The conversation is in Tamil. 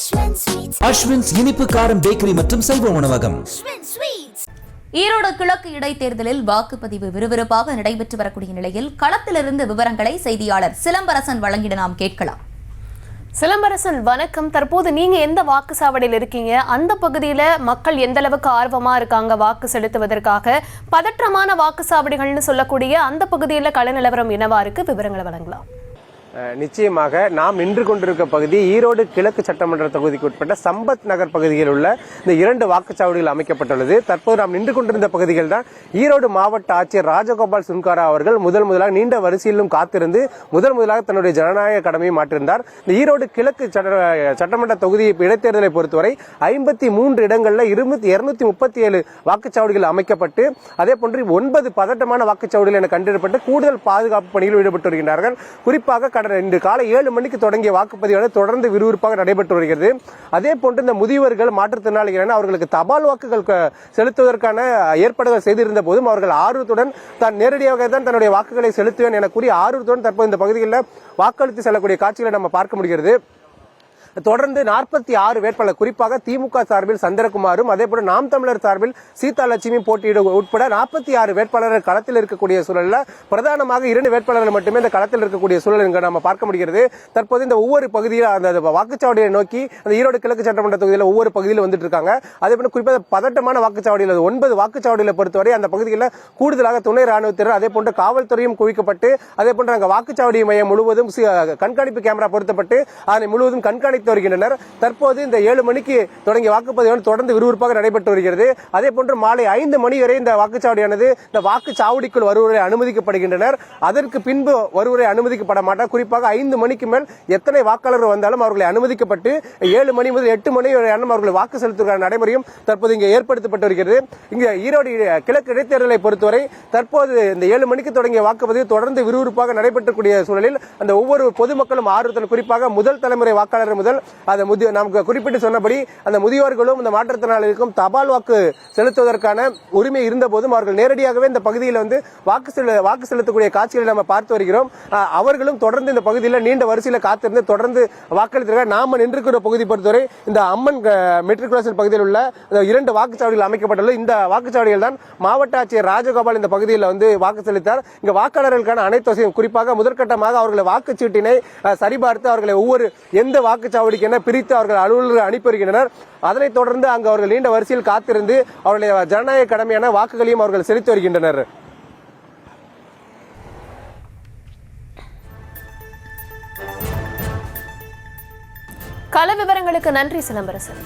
அஸ்வின்ஸ் இனிப்பு காரம் பேக்கரி மற்றும் சைவ உணவகம். ஈரோடு கிழக்கு இடைத்தேர்தலில் வாக்குப்பதிவு விறுவிறுப்பாக நடைபெற்று வரக்கூடிய நிலையில் களத்திலிருந்து விவரங்களை செய்தியாளர் சிலம்பரசன் வழங்கிட நாம் கேட்கலாம். சிலம்பரசன், வணக்கம். தற்போது நீங்க எந்த வாக்குச்சாவடியில் இருக்கீங்க? அந்த பகுதியில மக்கள் எந்த அளவுக்கு ஆர்வமா இருக்காங்க வாக்கு செலுத்துவதற்காக? பதற்றமான வாக்குச்சாவடிகள்னு சொல்லக்கூடிய அந்த பகுதியில கள நிலவரம் என்னவா இருக்கு? விவரங்களை வழங்கலாம். நிச்சயமாக நாம் நின்று கொண்டிருக்க பகுதி ஈரோடு கிழக்கு சட்டமன்ற தொகுதிக்கு உட்பட்ட சம்பத் நகர் பகுதியில் உள்ள இந்த 2 வாக்குச்சாவடிகள் அமைக்கப்பட்டுள்ளது. தற்போது நாம் நின்று கொண்டிருந்த பகுதிகள் தான் ஈரோடு மாவட்ட ஆட்சியர் ராஜகோபால் சுன்காரா அவர்கள் முதலாக நீண்ட வரிசையிலும் காத்திருந்து முதலாக தன்னுடைய ஜனநாயக கடமையை மாற்றியிருந்தார். இந்த ஈரோடு கிழக்கு சட்டமன்ற தொகுதி இடைத்தேர்தலை பொறுத்தவரை 53 இடங்களில் 237 வாக்குச்சாவடிகள் அமைக்கப்பட்டு அதே போன்று 9 பதட்டமான வாக்குச்சாவடிகள் என கண்டறியப்பட்டு கூடுதல் பாதுகாப்பு பணியில் ஈடுபட்டு வருகின்றார்கள். குறிப்பாக இன்று காலை 7 மணிக்கு தொடங்கிய வாக்குப்பதிவு தொடர்ந்து விறுவிறுப்பாக நடைபெற்று வருகிறது. அதே போன்று இந்த முதியவர்கள் மாற்றுத்திறனாளிகள் அவர்களுக்கு தபால் வாக்குகள் செலுத்துவதற்கான ஏற்பாடுகள் செய்திருந்த போதும் அவர்கள் ஆர்வத்துடன் தான் நேரடியாக தான் தன்னுடைய வாக்குகளை செலுத்துவேன் என கூறி ஆர்வத்துடன் தற்போது இந்த பகுதிகளில் வாக்களித்து செல்லக்கூடிய காட்சிகளை நம்ம பார்க்க முடிகிறது. தொடர்ந்து 46 வேட்பாளர், குறிப்பாக திமுக சார்பில் சந்திரகுமாரும் அதே போல நாம் தமிழர் சார்பில் சீதா லட்சுமி போட்டியிட உட்பட 46 வேட்பாளர்கள் களத்தில் இருக்கக்கூடிய சூழலில் பிரதானமாக 2 வேட்பாளர்கள் மட்டுமே இந்த களத்தில் இருக்கக்கூடிய சூழல் இங்கு நம்ம பார்க்க முடிகிறது. தற்போது இந்த ஒவ்வொரு பகுதியில் அந்த வாக்குச்சாவடியை நோக்கி அந்த ஈரோடு கிழக்கு சட்டமன்ற தொகுதியில் ஒவ்வொரு பகுதியில் வந்துட்டு இருக்காங்க. அதே போல குறிப்பாக பதட்டமான வாக்குச்சாவடியில் 9 வாக்குச்சாவடிகளை பொறுத்தவரை அந்த பகுதிகளில் கூடுதலாக துணை ராணுவத்தினர் அதே போன்று காவல்துறையும் குவிக்கப்பட்டு அதே போன்று அங்கே வாக்குச்சாவடி மையம் முழுவதும் கண்காணிப்பு கேமரா பொருத்தப்பட்டு அதனை முழுவதும் கண்காணித்து வருகின்றனர். தற்போது இந்த 7 மணிக்கு தொடங்கிய வாக்குப்பதிவு தொடர்ந்து விறுவிறுப்பாக நடைபெற்று வருகிறது. அதே போன்று மாலை 5 மணி வரை இந்த வாக்குச்சாவடியானது இந்த வாக்குச்சாவடிக்குள் வருவதை அனுமதிக்கப்படுகின்றனர். அதற்கு பின்பு வருவதை அனுமதிக்கப்பட மாட்டார். குறிப்பாக 5 மணிக்கு மேல் எத்தனை வாக்காளர்கள் வந்தாலும் அவர்களை அனுமதிக்கப்பட்டு 7 மணி முதல் 8 மணி வரை அவர்கள் வாக்கு செலுத்துகிற நடைமுறையும் தற்போது இங்கே ஏற்படுத்தப்பட்டு வருகிறது. இங்கே ஈரோடு கிழக்கு இடைத்தேர்தலை பொறுத்தவரை தற்போது இந்த 7 மணிக்கு தொடங்கிய வாக்குப்பதிவு தொடர்ந்து விறுவிறுப்பாக நடைபெற்றக்கூடிய சூழலில் அந்த ஒவ்வொரு பொதுமக்களும் ஆர்வத்தில் குறிப்பாக முதல் தலைமுறை வாக்காளர் முதல் நமக்கு குறிப்பிட்டு சொன்னபடி அந்த முதியோர்களும் இந்த மாற்றுத்திறனாளிகளுக்கும் தபால் வாக்கு செலுத்துவதற்கான உரிமை இருந்த போதும் அவர்கள் நேரடியாகவே இந்த பகுதியில் வந்து வாக்கு செலுத்தக்கூடிய காட்சிகளை நம்ம பார்த்து வருகிறோம். அவர்களும் தொடர்ந்து இந்த பகுதியில் நீண்ட வரிசையில் காத்திருந்து தொடர்ந்து வாக்களித்திருக்கிறார். நாம நின்றுக்கிற பகுதி பொறுத்தவரை இந்த அம்மன் மெட்ரிகுலேஷன் பகுதியில் உள்ள 2 வாக்குச்சாவடிகள் அமைக்கப்பட்டுள்ள இந்த வாக்குச்சாவடிகள் தான் மாவட்ட ஆட்சியர் ராஜகோபால் இந்த பகுதியில் வந்து வாக்கு செலுத்தார். இங்க வாக்காளர்களுக்கான அனைத்து வசதியும் குறிப்பாக முதற்கட்டமாக அவர்களை வாக்குச்சீட்டினை சரிபார்த்து அவர்களை ஒவ்வொரு எந்த வாக்குச்சாவடிக்கு என பிரித்து அவர்கள் அலுவலர்கள் அனுப்பி வருகின்றனர். அதனைத் தொடர்ந்து அங்கு அவர்கள் நீண்ட வரிசையில் காத்திருந்து அவருடைய ஜனநாயக கடமையான வாக்குகளையும் அவர்கள் செலுத்தி வருகின்றனர். கள விவரங்களுக்கு நன்றி சிலம்பரசன்.